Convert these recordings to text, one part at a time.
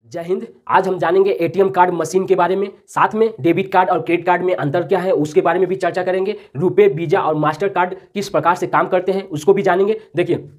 जय हिंद। आज हम जानेंगे एटीएम कार्ड मशीन के बारे में, साथ में डेबिट कार्ड और क्रेडिट कार्ड में अंतर क्या है उसके बारे में भी चर्चा करेंगे। रुपे, वीजा और मास्टर कार्ड किस प्रकार से काम करते हैं उसको भी जानेंगे। देखिए,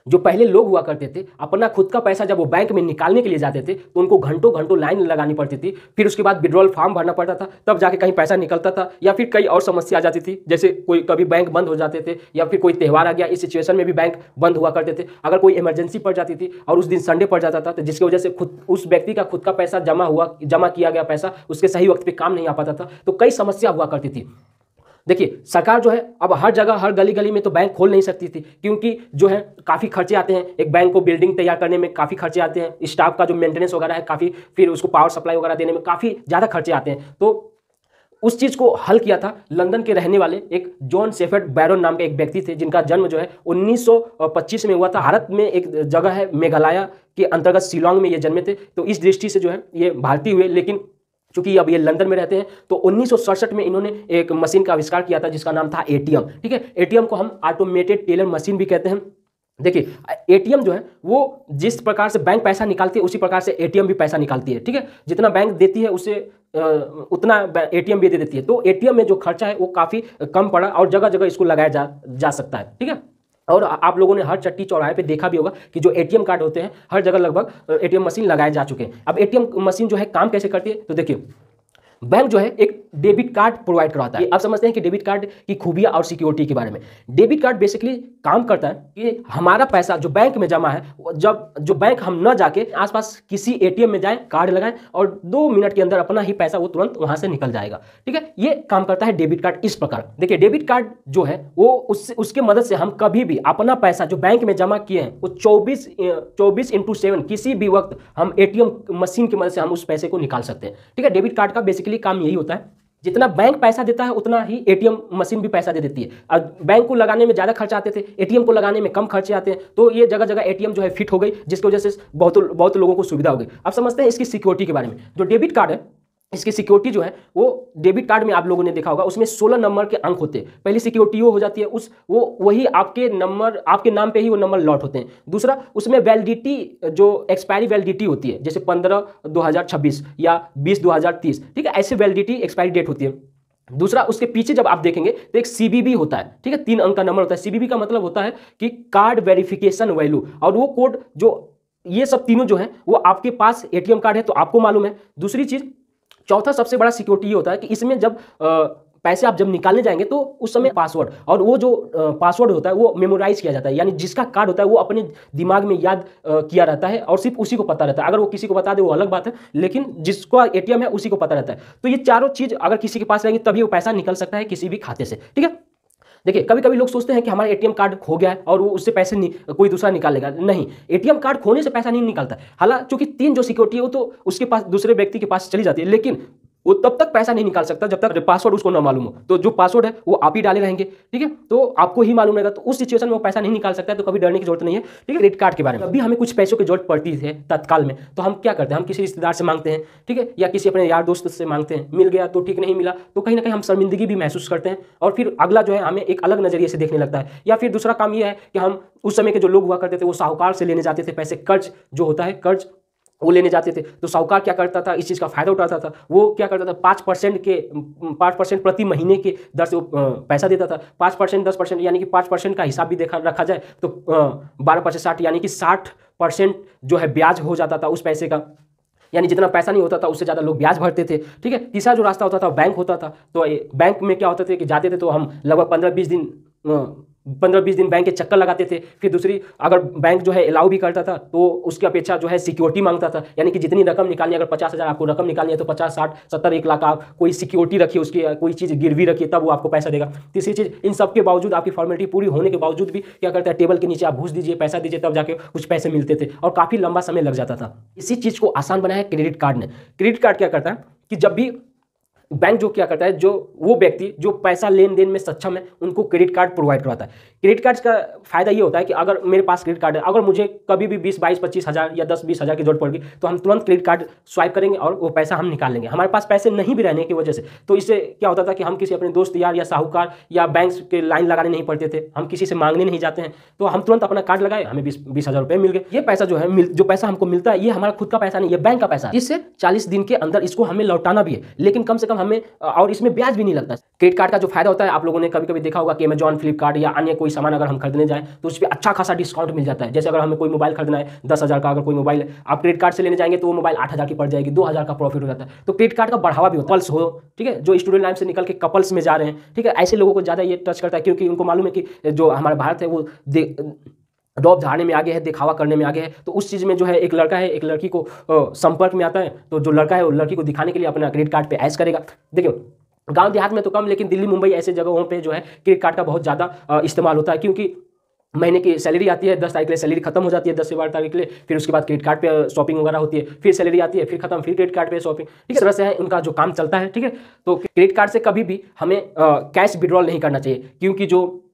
जो पहले लोग हुआ करते थे, अपना खुद का पैसा जब वो बैंक में निकालने के लिए जाते थे तो उनको घंटों घंटों लाइन लगानी पड़ती थी, फिर उसके बाद विड्रॉल फॉर्म भरना पड़ता था, तब जाके कहीं पैसा निकलता था, या फिर कई और समस्या आ जाती थी, जैसे कोई कभी बैंक बंद हो जाते थे या फिर कोई त्यौहार आ गया, इस सिचुएशन में भी बैंक बंद हुआ करते थे। अगर कोई इमरजेंसी पड़ जाती थी और उस दिन संडे पड़ जाता था तो जिसकी वजह से खुद उस व्यक्ति का खुद का पैसा जमा किया गया पैसा उसके सही वक्त पे काम नहीं आ पाता था, तो कई समस्या हुआ करती थी। देखिए, सरकार जो है अब हर जगह हर गली गली में तो बैंक खोल नहीं सकती थी, क्योंकि जो है काफ़ी खर्चे आते हैं। एक बैंक को बिल्डिंग तैयार करने में काफ़ी खर्चे आते हैं, स्टाफ का जो मेंटेनेंस वगैरह है काफ़ी, फिर उसको पावर सप्लाई वगैरह देने में काफ़ी ज़्यादा खर्चे आते हैं। तो उस चीज़ को हल किया था लंदन के रहने वाले एक जॉन शेफर्ड बैरन नाम के एक व्यक्ति थे, जिनका जन्म जो है 1925 में हुआ था। भारत में एक जगह है मेघालय के अंतर्गत शिलोंग में ये जन्मे थे, तो इस दृष्टि से जो है ये भारतीय हुए, लेकिन चूंकि अब ये लंदन में रहते हैं तो 1967 में इन्होंने एक मशीन का आविष्कार किया था जिसका नाम था एटीएम। ठीक है, एटीएम को हम ऑटोमेटेड टेलर मशीन भी कहते हैं। देखिए, एटीएम जो है वो जिस प्रकार से बैंक पैसा निकालती है उसी प्रकार से एटीएम भी पैसा निकालती है। ठीक है, जितना बैंक देती है उससे उतना एटीएम भी दे देती है, तो एटीएम में जो खर्चा है वो काफ़ी कम पड़ा और जगह जगह इसको लगाया जा सकता है। ठीक है, और आप लोगों ने हर चट्टी चौराहे पे देखा भी होगा कि जो एटीएम कार्ड होते हैं हर जगह लगभग एटीएम मशीन लगाए जा चुके हैं। अब एटीएम मशीन जो है काम कैसे करती है, तो देखिए, बैंक जो है एक डेबिट कार्ड प्रोवाइड करवाता है। आप समझते हैं कि डेबिट कार्ड की खूबियां और सिक्योरिटी के बारे में। डेबिट कार्ड बेसिकली काम करता है कि हमारा पैसा जो बैंक में जमा है, जब जो बैंक हम न जाके आसपास किसी एटीएम में जाएं, कार्ड लगाएं और 2 मिनट के अंदर अपना ही पैसा वो तुरंत वहां से निकल जाएगा। ठीक है, ये काम करता है डेबिट कार्ड इस प्रकार। देखिए, डेबिट कार्ड जो है वो उसके मदद से हम कभी भी अपना पैसा जो बैंक में जमा किए हैं वो 24/7 किसी भी वक्त हम एटीएम मशीन की मदद से हम उस पैसे को निकाल सकते हैं। ठीक है, डेबिट कार्ड का बेसिकली काम यही होता है, जितना बैंक पैसा देता है उतना ही एटीएम मशीन भी पैसा दे देती है। अब बैंक को लगाने में ज़्यादा खर्च आते थे, एटीएम को लगाने में कम खर्चे आते हैं, तो ये जगह जगह एटीएम जो है फिट हो गई, जिसकी वजह से बहुत लोगों को सुविधा हो गई। अब समझते हैं इसकी सिक्योरिटी के बारे में। जो डेबिट कार्ड है इसकी सिक्योरिटी जो है वो डेबिट कार्ड में आप लोगों ने देखा होगा उसमें 16 नंबर के अंक होते हैं। पहली सिक्योरिटी वो हो जाती है वही आपके नंबर, आपके नाम पे ही वो नंबर लॉट होते हैं। दूसरा, उसमें वैलिडिटी जो एक्सपायरी वैलिडिटी होती है, जैसे 15/2026 या 20/2030। ठीक है, ऐसे वैलिडिटी एक्सपायरी डेट होती है। दूसरा, उसके पीछे जब आप देखेंगे तो एक सीबीबी होता है। ठीक है, 3 अंक का नंबर होता है। सीबीबी का मतलब होता है कि कार्ड वेरिफिकेशन वैल्यू, और वो कोड जो ये सब तीनों जो है वो आपके पास एटीएम कार्ड है तो आपको मालूम है। दूसरी चीज, चौथा सबसे बड़ा सिक्योरिटी ये होता है कि इसमें जब पैसे आप जब निकालने जाएंगे तो उस समय पासवर्ड, और वो जो पासवर्ड होता है वो मेमोराइज किया जाता है, यानी जिसका कार्ड होता है वो अपने दिमाग में याद किया रहता है और सिर्फ उसी को पता रहता है। अगर वो किसी को बता दे वो अलग बात है, लेकिन जिसको एटीएम है उसी को पता रहता है। तो ये चारों चीज अगर किसी के पास रहेंगी तभी वो पैसा निकल सकता है किसी भी खाते से। ठीक है, देखिए, कभी कभी लोग सोचते हैं कि हमारा एटीएम कार्ड खो गया है और वो उससे पैसे कोई दूसरा निकालेगा। नहीं, एटीएम कार्ड खोने से पैसा नहीं निकलता। हालांकि चूंकि 3 जो सिक्योरिटी है वो तो उसके पास दूसरे व्यक्ति के पास चली जाती है, लेकिन वो तब तक पैसा नहीं निकाल सकता जब तक पासवर्ड उसको ना मालूम हो। तो जो पासवर्ड है वो आप ही डाले रहेंगे। ठीक है, तो आपको ही मालूम रहेगा, तो उस सिचुएशन में वो पैसा नहीं निकाल सकता है, तो कभी डरने की जरूरत नहीं है। ठीक है, क्रेडिट कार्ड के बारे में, अभी हमें कुछ पैसों की जरूरत पड़ती है तत्काल में, तो हम क्या करते हैं, हम किसी रिश्तेदार से मांगते हैं। ठीक है, या किसी अपने यार दोस्त से मांगते हैं, मिल गया तो ठीक, नहीं मिला तो कहीं ना कहीं हम शर्मिंदगी भी महसूस करते हैं, और फिर अगला जो है हमें एक अलग नजरिए से देखने लगता है। या फिर दूसरा काम ये है कि हम उस समय के जो लोग हुआ करते थे वो साहूकार से लेने जाते थे पैसे, कर्ज जो होता है कर्ज वो लेने जाते थे, तो साहूकार क्या करता था, इस चीज़ का फायदा उठाता था। वो क्या करता था, 5% प्रति महीने के दर से वो पैसा देता था। 5%, 10%, यानी कि 5% का हिसाब भी रखा जाए तो 12/60 यानी कि 60% जो है ब्याज हो जाता था उस पैसे का, यानी जितना पैसा नहीं होता था उससे ज़्यादा लोग ब्याज भरते थे। ठीक है, तीसरा जो रास्ता होता था बैंक होता था, तो बैंक में क्या होता था कि जाते थे तो हम लगभग 15-20 दिन बैंक के चक्कर लगाते थे। फिर दूसरी, अगर बैंक जो है अलाउ भी करता था तो उसकी अपेक्षा जो है सिक्योरिटी मांगता था, यानी कि जितनी रकम निकालनी है, अगर 50,000 आपको रकम निकालनी है तो 50, 60, 70, 1 लाख आप कोई सिक्योरिटी रखिए, उसकी कोई चीज़ गिरवी रखिए, तब वो आपको पैसा देगा। तीसरी चीज़, इन सब के बावजूद, आपकी फॉर्मेलिटी पूरी होने के बावजूद भी क्या करता है, टेबल के नीचे आप घूस दीजिए, पैसा दीजिए, तब जाके कुछ पैसे मिलते थे और काफ़ी लंबा समय लग जाता था। इसी चीज़ को आसान बनाया क्रेडिट कार्ड ने। क्रेडिट कार्ड क्या करता है कि जब भी बैंक जो क्या करता है, जो वो व्यक्ति जो पैसा लेन देन में सक्षम है उनको क्रेडिट कार्ड प्रोवाइड करवाता है। क्रेडिट कार्ड का फायदा ये होता है कि अगर मेरे पास क्रेडिट कार्ड है, अगर मुझे कभी भी 20, 22, 25 हज़ार या 10, 20 हज़ार की जरूरत पड़ेगी तो हम तुरंत क्रेडिट कार्ड स्वाइप करेंगे और वो पैसा हम निकाल लेंगे। हमारे पास पैसे नहीं भी रहने की वजह से, तो इससे क्या होता था कि हम किसी अपने दोस्त यार या साहूकार या बैंक के लाइन लगाने नहीं पड़ते थे, हम किसी से मांगने नहीं जाते हैं, तो हम तुरंत अपना कार्ड लगाए, हमें 20 हज़ार रुपये मिल गए। ये पैसा जो है, जो पैसा हमको मिलता है, ये हमारा खुद का पैसा नहीं, ये बैंक का पैसा है। इससे 40 दिन के अंदर इसको हमें लौटाना भी है, लेकिन कम से कम हमें, और इसमें ब्याज भी नहीं लगता। क्रेडिट कार्ड का जो फायदा होता है, आप लोगों ने कभी कभी देखा होगा कि अमेजॉन, फ्लिपकार्ट या अन्य कोई सामान अगर हम खरीदने जाएं तो उस पर अच्छा खासा डिस्काउंट मिल जाता है। जैसे अगर हमें कोई मोबाइल खरीदना है 10 हज़ार का, अगर कोई मोबाइल आप क्रेडिट कार्ड से लेने जाएंगे तो वो मोबाइल 8 हज़ार की पड़ जाएगी, 2 हज़ार का प्रॉफिट हो जाता है। तो क्रेडिट कार्ड का बढ़ावा भी होता है। कपल्स हो, ठीक है, जो स्टूडेंट लाइफ से निकल के कपल्स में जा रहे हैं, ठीक है, ऐसे लोगों को ज़्यादा ये टच करता है, क्योंकि उनको मालूम है कि जो हमारा भारत है वो रौब झाड़ने में आगे है, दिखावा करने में आगे है। तो उस चीज़ में जो है, एक लड़का है एक लड़की को संपर्क में आता है, तो जो लड़का है वो लड़की को दिखाने के लिए अपना क्रेडिट कार्ड पे ऐश करेगा। देखिए गांव देहात में तो कम, लेकिन दिल्ली, मुंबई ऐसे जगहों पे जो है क्रेडिट कार्ड का बहुत ज़्यादा इस्तेमाल होता है, क्योंकि महीने की सैलरी आती है, 10 तारीख के लिए सैलरी खत्म हो जाती है, 10 से 12 तारीख के लिए, फिर उसके बाद क्रेडिट कार्ड पे शॉपिंग वगैरह होती है, फिर सैलरी आती है, फिर खत्म, फिर क्रेडिट कार्ड पे शॉपिंग। ठीक है, इस तरह से है उनका जो काम चलता है। ठीक है, तो क्रेडिट कार्ड से कभी भी हमें कैश विड्रॉल नहीं करना चाहिए, क्योंकि जो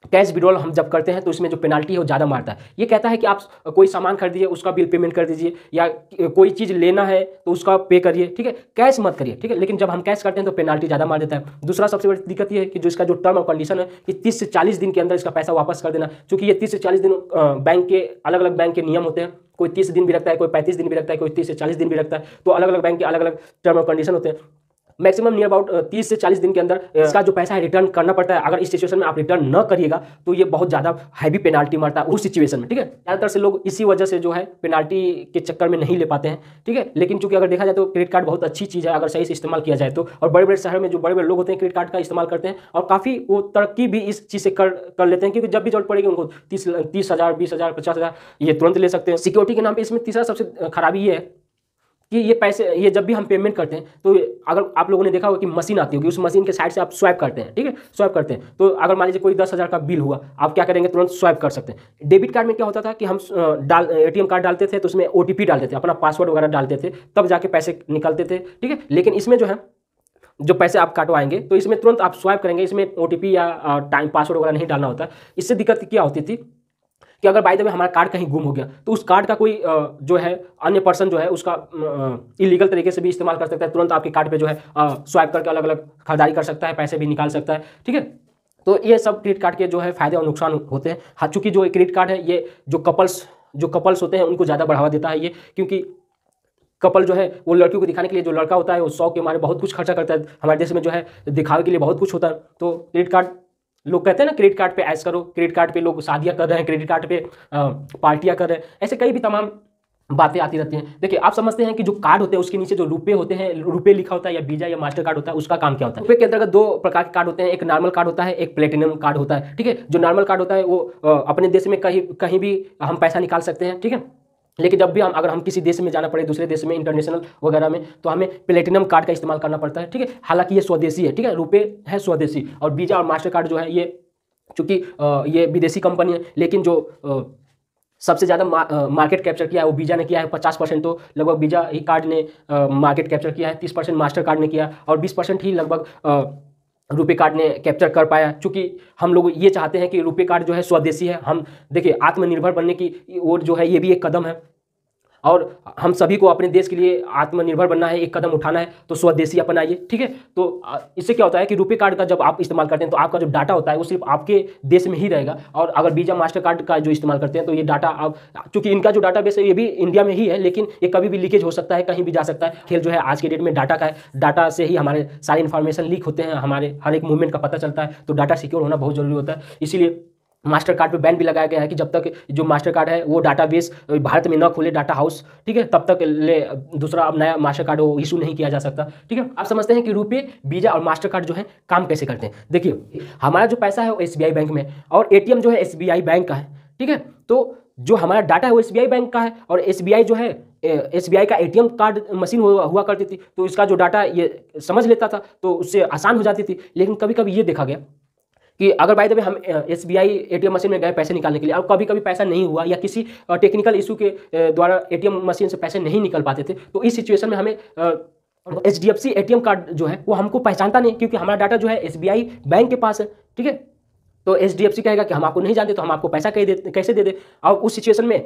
कैश विड्रॉल हम जब करते हैं तो इसमें जो पेनाल्टी है वो ज़्यादा मारता है। ये कहता है कि आप कोई सामान खरीदिए, उसका बिल पेमेंट कर दीजिए, या कोई चीज़ लेना है तो उसका पे करिए, ठीक है, कैश मत करिए। ठीक है, लेकिन जब हम कैश करते हैं तो पेनाल्टी ज़्यादा मार देता है। दूसरा सबसे बड़ी दिक्कत ये है कि जो इसका जो टर्म और कंडीशन है कि 30 से 40 दिन के अंदर इसका पैसा वापस कर देना, क्योंकि ये 30 से 40 दिन बैंक के अलग अलग बैंक के नियम होते हैं। कोई 30 दिन भी रखता है, कोई 35 दिन भी रखता है, कोई 30 से 40 दिन भी रखता है। तो अलग अलग बैंक के अलग अलग टर्म और कंडीशन होते हैं। मैक्सिमम नियर अबाउट 30 से 40 दिन के अंदर इसका जो पैसा है रिटर्न करना पड़ता है। अगर इस सिचुएशन में आप रिटर्न न करिएगा तो ये बहुत ज़्यादा हैवी पेनाल्टी मारता है उस सिचुएशन में। ठीक है, ज़्यादातर से लोग इसी वजह से जो है पेनाल्टी के चक्कर में नहीं ले पाते हैं। ठीक है, लेकिन चूंकि अगर देखा जाए तो क्रेडिट कार्ड बहुत अच्छी चीज़ है अगर सही से इस्तेमाल किया जाए तो। और बड़े बड़े शहर में जो बड़े बड़े लोग होते हैं क्रेडिट कार्ड का इस्तेमाल करते हैं और काफ़ी वो तरक्की भी इस चीज़ से कर लेते हैं, क्योंकि जब भी जरूरत पड़ेगी उनको 30 हज़ार, 20 हज़ार, 50 हज़ार ये तुरंत ले सकते हैं। सिक्योरिटी के नाम पर इसमें तीसरा सबसे खराबी ये है कि ये पैसे, ये जब भी हम पेमेंट करते हैं तो अगर आप लोगों ने देखा होगा कि मशीन आती होगी, उस मशीन के साइड से आप स्वाइप करते हैं। ठीक है, स्वाइप करते हैं, तो अगर मान लीजिए कोई 10 हज़ार का बिल हुआ, आप क्या करेंगे, तुरंत स्वाइप कर सकते हैं। डेबिट कार्ड में क्या होता था कि हम ATM कार्ड डालते थे तो उसमें OTP डालते थे, अपना पासवर्ड वगैरह डालते थे, तब जाके पैसे निकलते थे। ठीक है, लेकिन इसमें जो है जो पैसे आप काटवाएंगे तो इसमें तुरंत आप स्वाइप करेंगे, इसमें OTP या टाइम पासवर्ड वगैरह नहीं डालना होता। इससे दिक्कत क्या होती थी कि अगर बाय द वे हमारा कार्ड कहीं गुम हो गया तो उस कार्ड का कोई जो है अन्य पर्सन जो है उसका इलीगल तरीके से भी इस्तेमाल कर सकता है। तुरंत आपके कार्ड पे जो है स्वाइप करके अलग अलग खरीदारी कर सकता है, पैसे भी निकाल सकता है। ठीक है, तो ये सब क्रेडिट कार्ड के जो है फायदे और नुकसान होते हैं। हाँ, चूँकि जो क्रेडिट कार्ड है ये जो कपल्स होते हैं उनको ज़्यादा बढ़ावा देता है ये, क्योंकि कपल जो है वो लड़कियों को दिखाने के लिए, जो लड़का होता है वो शौक के मारे बहुत कुछ खर्चा करता है। हमारे देश में जो है दिखावे के लिए बहुत कुछ होता है। तो क्रेडिट कार्ड, लोग कहते हैं ना क्रेडिट कार्ड पे ऐश करो, क्रेडिट कार्ड पे लोग शादियां कर रहे हैं, क्रेडिट कार्ड पे पार्टियां कर रहे हैं, ऐसे कई भी तमाम बातें आती रहती हैं। देखिए, आप समझते हैं कि जो कार्ड होते हैं उसके नीचे जो रुपए होते हैं, रुपए लिखा होता है या वीजा या मास्टर कार्ड होता है, उसका काम क्या होता है? रुपए के अंतर्गत दो प्रकार के कार्ड होते हैं, एक नॉर्मल कार्ड होता है, एक प्लेटिनम कार्ड होता है। ठीक है, जो नॉर्मल कार्ड होता है वो अपने देश में कहीं भी हम पैसा निकाल सकते हैं। ठीक है, लेकिन जब भी अगर हम किसी देश में जाना पड़े, दूसरे देश में, इंटरनेशनल वगैरह में, तो हमें प्लेटिनम कार्ड का इस्तेमाल करना पड़ता है। ठीक है, हालांकि ये स्वदेशी है। ठीक है, रुपए है स्वदेशी, और वीजा और मास्टर कार्ड जो है ये चूँकि ये विदेशी कंपनी है, लेकिन जो सबसे ज़्यादा मार्केट कैप्चर किया है वो वीजा ने किया है। 50% तो लगभग वीजा ही कार्ड ने मार्केट कैप्चर किया है, 30% मास्टर कार्ड ने किया, और 20% ही लगभग रुपए कार्ड ने कैप्चर कर पाया। चूँकि हम लोग ये चाहते हैं कि रुपए कार्ड जो है स्वदेशी है। हम देखिए, आत्मनिर्भर बनने की ओर जो है ये भी एक कदम है, और हम सभी को अपने देश के लिए आत्मनिर्भर बनना है, एक कदम उठाना है, तो स्वदेशी अपनाइए। ठीक है, तो इससे क्या होता है कि रुपए कार्ड का जब आप इस्तेमाल करते हैं तो आपका जो डाटा होता है वो सिर्फ आपके देश में ही रहेगा, और अगर वीजा मास्टर कार्ड का जो इस्तेमाल करते हैं तो ये डाटा आप, चूँकि इनका जो डाटा बेस है ये भी इंडिया में ही है, लेकिन ये कभी भी लीकेज हो सकता है, कहीं भी जा सकता है। खेल जो है आज के डेट में डाटा का है, डाटा से ही हमारे सारे इन्फॉर्मेशन लीक होते हैं, हमारे हर एक मूवमेंट का पता चलता है, तो डाटा सिक्योर होना बहुत जरूरी होता है। इसीलिए मास्टर कार्ड पे बैन भी लगाया गया है कि जब तक जो मास्टर कार्ड है वो डाटाबेस भारत में न खोले, डाटा हाउस, ठीक है, तब तक दूसरा अब नया मास्टर कार्ड वो इशू नहीं किया जा सकता। ठीक है, आप समझते हैं कि रुपए, वीजा और मास्टर कार्ड जो है काम कैसे करते हैं। देखिए, हमारा जो पैसा है वो SBI बैंक में, और ATM जो है SBI बैंक का है। ठीक है, तो जो हमारा डाटा है वो SBI बैंक का है, और SBI जो है SBI का ATM कार्ड मशीन हुआ करती थी, तो इसका जो डाटा ये समझ लेता था, तो उससे आसान हो जाती थी। लेकिन कभी कभी ये देखा गया कि अगर बाय द वे हम SBI ATM मशीन में गए पैसे निकालने के लिए, और कभी कभी पैसा नहीं हुआ या किसी टेक्निकल इशू के द्वारा ATM मशीन से पैसे नहीं निकल पाते थे, तो इस सिचुएशन में हमें HDFC ATM कार्ड जो है वो हमको पहचानता नहीं, क्योंकि हमारा डाटा जो है SBI बैंक के पास है, ठीक है। तो HDFC कहेगा कि हम आपको नहीं जानते, तो हम आपको पैसा कैसे दे दे। और उस सिचुएशन में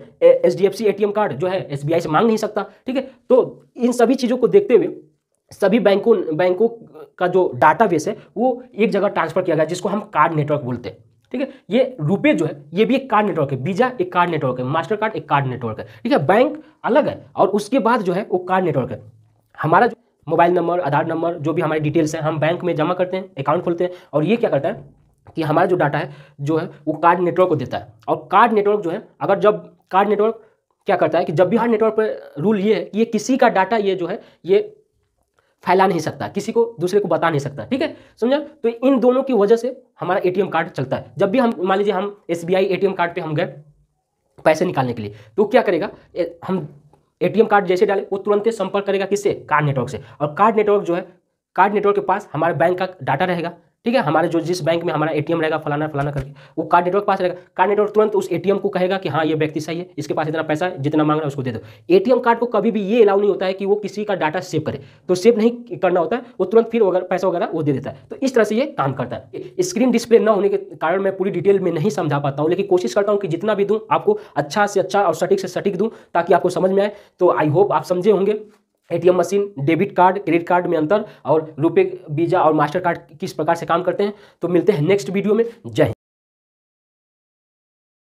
HDFC ATM कार्ड जो है SBI से मांग नहीं सकता, ठीक है। तो इन सभी चीज़ों को देखते हुए सभी बैंकों का जो डाटाबेस है वो एक जगह ट्रांसफर किया गया, जिसको हम कार्ड नेटवर्क बोलते हैं, ठीक है। ये रुपए जो है ये भी एक कार्ड नेटवर्क है, वीजा एक कार्ड नेटवर्क है, मास्टर कार्ड एक कार्ड नेटवर्क है, ठीक है। बैंक अलग है और उसके बाद जो है वो कार्ड नेटवर्क है। हमारा जो मोबाइल नंबर, आधार नंबर, जो भी हमारी डिटेल्स हैं, हम बैंक में जमा करते हैं, अकाउंट खोलते हैं, और ये क्या करता है कि हमारा जो डाटा है जो है वो कार्ड नेटवर्क को देता है। और कार्ड नेटवर्क जो है, अगर जब कार्ड नेटवर्क क्या करता है कि जब भी हर नेटवर्क पर रूल ये है कि ये किसी का डाटा ये जो है ये फैला नहीं सकता, किसी को दूसरे को बता नहीं सकता, ठीक है, समझा। तो इन दोनों की वजह से हमारा ATM कार्ड चलता है। जब भी हम मान लीजिए हम SBI ATM कार्ड पे हम गए पैसे निकालने के लिए, तो क्या करेगा, हम ATM कार्ड जैसे डाले वो तुरंत संपर्क करेगा किससे, कार्ड नेटवर्क से। और कार्ड नेटवर्क जो है, कार्ड नेटवर्क के पास हमारे बैंक का डाटा रहेगा, ठीक है। हमारे जो जिस बैंक में हमारा ATM रहेगा फलाना फलाना करके, वो कार्ड नेटवर्क पास रहेगा। कार्ड नेटवर्क तुरंत उस ATM को कहेगा कि हाँ ये व्यक्ति सही है, इसके पास इतना पैसा है, जितना मांग रहा है उसको दे दो। ATM कार्ड को कभी भी ये अलाउ नहीं होता है कि वो किसी का डाटा सेव करे, तो सेव नहीं करना होता है, वो तुरंत फिर अगर पैसा वगैरह वो दे देता है। तो इस तरह से ये काम करता है। स्क्रीन डिस्प्ले न होने के कारण मैं पूरी डिटेल में नहीं समझा पाता हूँ, लेकिन कोशिश करता हूँ कि जितना भी दूँ आपको अच्छा से अच्छा और सटीक से सटीक दूँ, ताकि आपको समझ में आए। तो आई होप आप समझे होंगे ATM machine, debit card, credit card में अंतर, और रुपए, वीजा और मास्टर कार्ड किस प्रकार से काम करते हैं। तो मिलते हैं नेक्स्ट वीडियो में। जय हिंद।